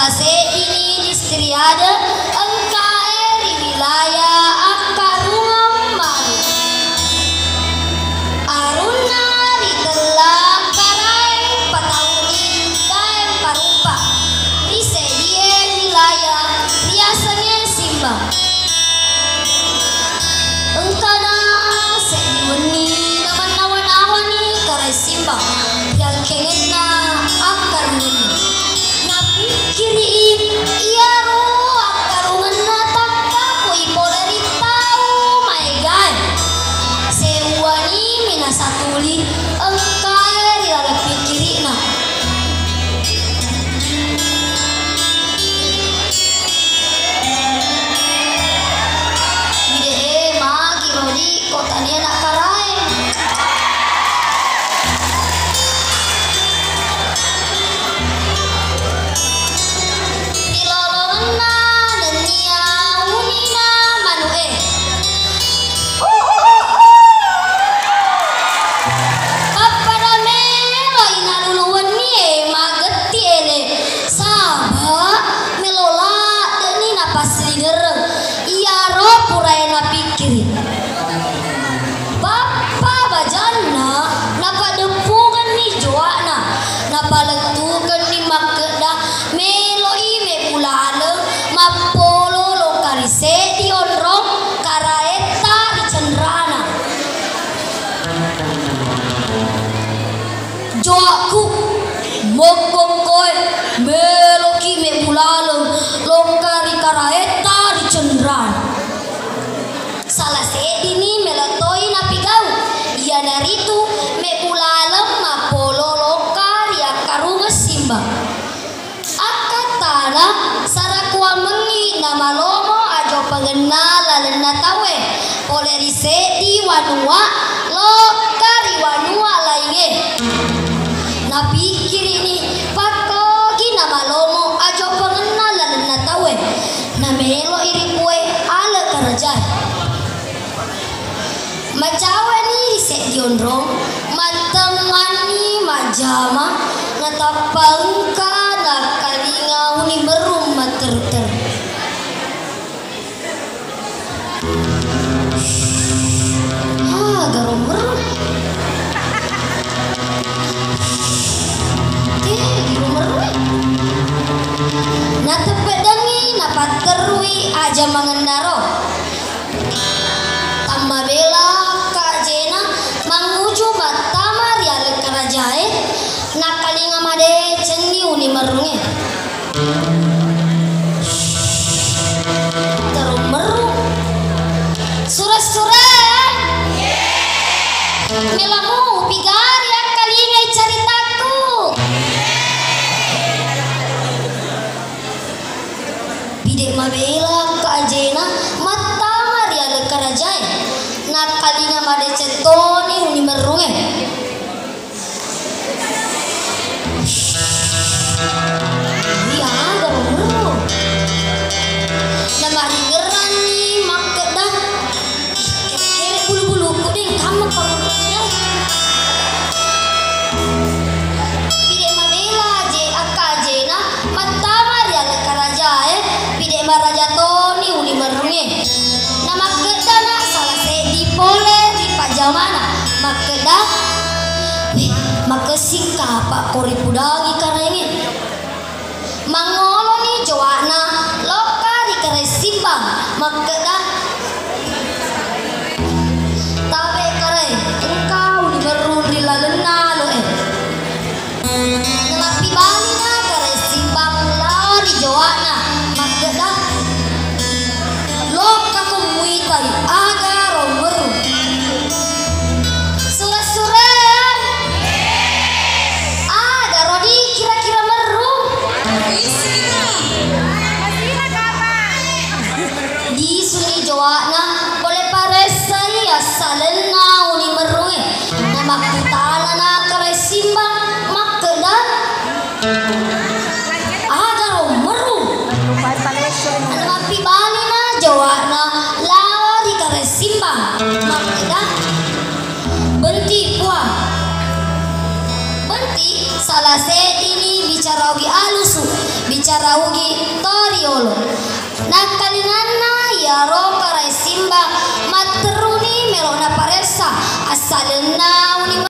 Salase ini distriade engkae di wilayah akarungam maru. Aruna ritelak karai pataulin kain parupa. Risedie wilayah riasanya simbang. Engkana sediweni nawan-nawan ni karai simbang. Yang kengetna akar ngeni. Kiriin iya ro akarungan na takka koi podari tau maegan sewani mina satuli engkaya rilala pikirina bide magi rodi kotania nak karai joaku mokokoi meloki me bulalem lokari karaeta di cendran salah sedini melatoi napi gau ia naritu me bulalem mapolo lokari akarunga simba akatana sarakua mengi nama lomo ajo pengenala lena tawe oleh risedi wanua lokari wanua lainge napikir ini pakogi nama lomo ajo pengenalan na tawe na melo iri kue ala kerajaan macawe ni risek diondrong matemani majama na tapangka na kalinga uni merum mater-ter garom merum na tepedangi na paterui aja mangendaro tamba bela kajena manguju batama rial karajae na kalinga made cengi uni merunge terum meru surat-surat melamu pigari kalinga ceritaku bidek mabela kaajena mata maria le karajai na kalinga made cetoni uni merunge iya garu nama gerani makeda kere bulu-bulu kuding kamu pangurnya bidek mabela je akajena mata maria le karajai bidek maraja toni uni merunge na makeda na salah sedi pole di pajamana makeda makesika pak kori pudangi karenge mangolo ni joana lokari kare simbang makeda tabe kare engkau di merun rilalena lo tapi balina kare simbang lao di joana makeda loka kumui tadi aga romeru surat-surat ada rodi kira-kira meru di suni salah sedini bicara ugi alusu bicara ugi toriolo nakalinana ya roka rai simba materuni melona paresa asalena uni